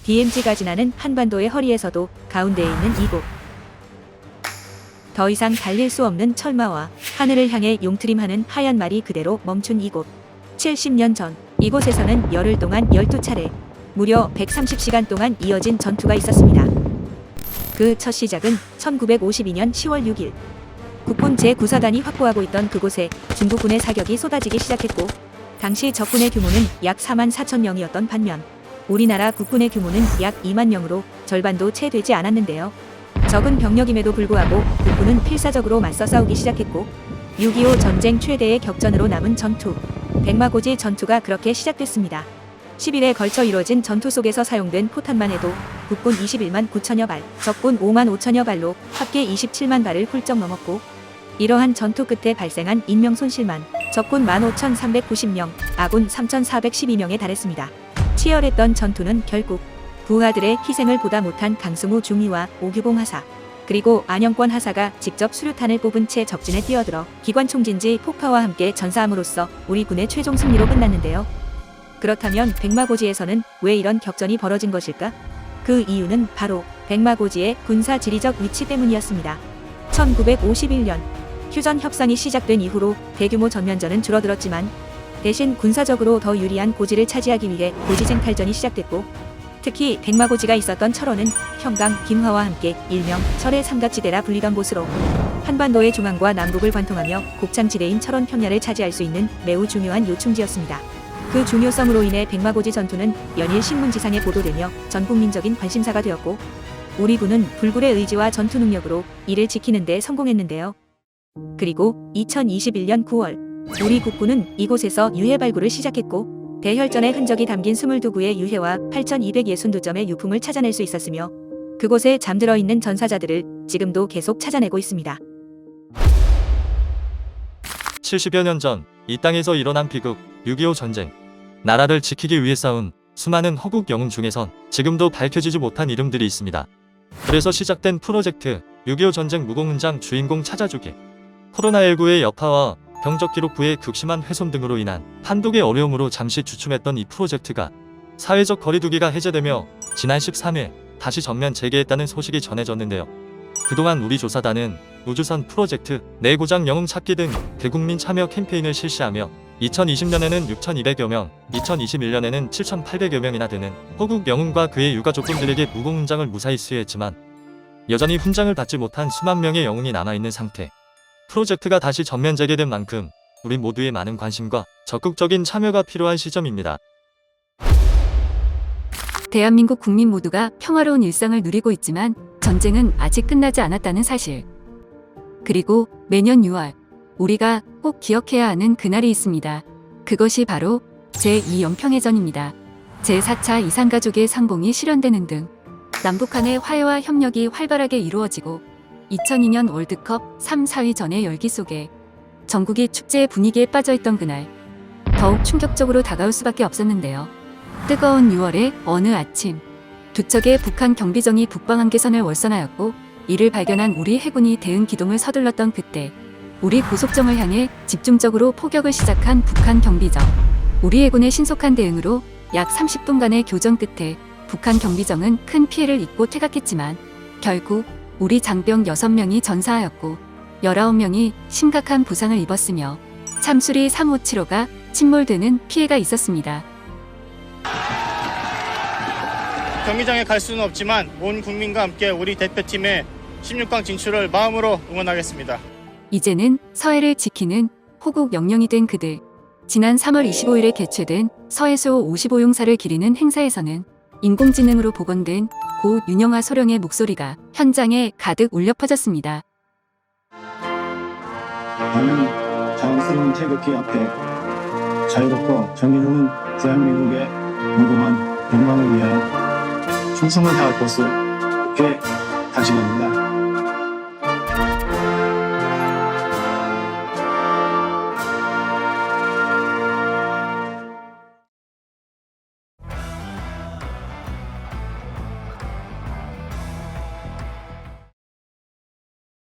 DMZ가 지나는 한반도의 허리에서도 가운데에 있는 이곳. 더 이상 달릴 수 없는 철마와 하늘을 향해 용트림하는 하얀 말이 그대로 멈춘 이곳. 70년 전 이곳에서는 열흘 동안 12차례 무려 130시간 동안 이어진 전투가 있었습니다. 그 첫 시작은 1952년 10월 6일 국군 제9사단이 확보하고 있던 그곳에 중국군의 사격이 쏟아지기 시작했고, 당시 적군의 규모는 약 4만 4천 명이었던 반면 우리나라 국군의 규모는 약 2만 명으로 절반도 채 되지 않았는데요. 적은 병력임에도 불구하고 국군은 필사적으로 맞서 싸우기 시작했고, 6.25 전쟁 최대의 격전으로 남은 전투, 백마고지 전투가 그렇게 시작됐습니다. 10일에 걸쳐 이뤄진 전투 속에서 사용된 포탄만 해도 국군 21만 9천여 발, 적군 5만 5천여 발로 합계 27만 발을 훌쩍 넘었고, 이러한 전투 끝에 발생한 인명 손실만 적군 15,390명, 아군 3,412명에 달했습니다. 치열했던 전투는 결국 부하들의 희생을 보다 못한 강승우 중위와 오규봉 하사, 그리고 안영권 하사가 직접 수류탄을 뽑은 채 적진에 뛰어들어 기관총진지 폭파와 함께 전사함으로써 우리 군의 최종 승리로 끝났는데요. 그렇다면 백마고지에서는 왜 이런 격전이 벌어진 것일까? 그 이유는 바로 백마고지의 군사 지리적 위치 때문이었습니다. 1951년 휴전 협상이 시작된 이후로 대규모 전면전은 줄어들었지만, 대신 군사적으로 더 유리한 고지를 차지하기 위해 고지쟁 탈전이 시작됐고, 특히 백마고지가 있었던 철원은 평강, 김화와 함께 일명 철의 삼각지대라 불리던 곳으로 한반도의 중앙과 남북을 관통하며 곡창지대인 철원 평야를 차지할 수 있는 매우 중요한 요충지였습니다. 그 중요성으로 인해 백마고지 전투는 연일 신문지상에 보도되며 전국민적인 관심사가 되었고, 우리 군은 불굴의 의지와 전투 능력으로 이를 지키는 데 성공했는데요. 그리고 2021년 9월 우리 국군은 이곳에서 유해 발굴을 시작했고, 대혈전의 흔적이 담긴 22구의 유해와 8,262점의 유품을 찾아낼 수 있었으며, 그곳에 잠들어 있는 전사자들을 지금도 계속 찾아내고 있습니다. 70여 년 전 이 땅에서 일어난 비극 6.25 전쟁. 나라를 지키기 위해 싸운 수많은 허국 영웅 중에선 지금도 밝혀지지 못한 이름들이 있습니다. 그래서 시작된 프로젝트 6.25 전쟁 무공훈장 주인공 찾아주기. 코로나19의 여파와 병적 기록부의 극심한 훼손 등으로 인한 판독의 어려움으로 잠시 주춤했던 이 프로젝트가 사회적 거리두기가 해제되며 지난 13일 다시 전면 재개했다는 소식이 전해졌는데요. 그동안 우리 조사단은 우주선 프로젝트, 내고장 영웅 찾기 등 대국민 참여 캠페인을 실시하며 2020년에는 6,200여 명, 2021년에는 7,800여 명이나 되는 허국 영웅과 그의 유가족분들에게 무공훈장을 무사히 수여했지만, 여전히 훈장을 받지 못한 수만 명의 영웅이 남아있는 상태. 프로젝트가 다시 전면 재개된 만큼 우리 모두의 많은 관심과 적극적인 참여가 필요한 시점입니다. 대한민국 국민 모두가 평화로운 일상을 누리고 있지만 전쟁은 아직 끝나지 않았다는 사실. 그리고 매년 6월 우리가 꼭 기억해야 하는 그날이 있습니다. 그것이 바로 제2연평해전입니다. 제4차 이산가족의 상봉이 실현되는 등 남북한의 화해와 협력이 활발하게 이루어지고, 2002년 월드컵 3, 4위전의 열기 속에 전국이 축제의 분위기에 빠져있던 그날, 더욱 충격적으로 다가올 수밖에 없었는데요. 뜨거운 6월의 어느 아침, 두 척의 북한 경비정이 북방 한계선을 월선하였고, 이를 발견한 우리 해군이 대응 기동을 서둘렀던 그때, 우리 고속정을 향해 집중적으로 포격을 시작한 북한 경비정. 우리 해군의 신속한 대응으로 약 30분간의 교전 끝에 북한 경비정은 큰 피해를 입고 퇴각했지만, 결국 우리 장병 6명이 전사하였고 19명이 심각한 부상을 입었으며 참수리 357호가 침몰되는 피해가 있었습니다. 경기장에 갈 수는 없지만 온 국민과 함께 우리 대표팀의 16강 진출을 마음으로 응원하겠습니다. 이제는 서해를 지키는 호국 영령이 된 그들. 지난 3월 25일에 개최된 서해수호 55용사를 기리는 행사에서는 인공지능으로 복원된 고 윤영아 소령의 목소리가 현장에 가득 울려 퍼졌습니다. 나는 자랑스러운 태극기 앞에 자유롭고 정의로운 대한민국의 무궁한 영광을 위하여 충성을 다할 것을 다짐합니다.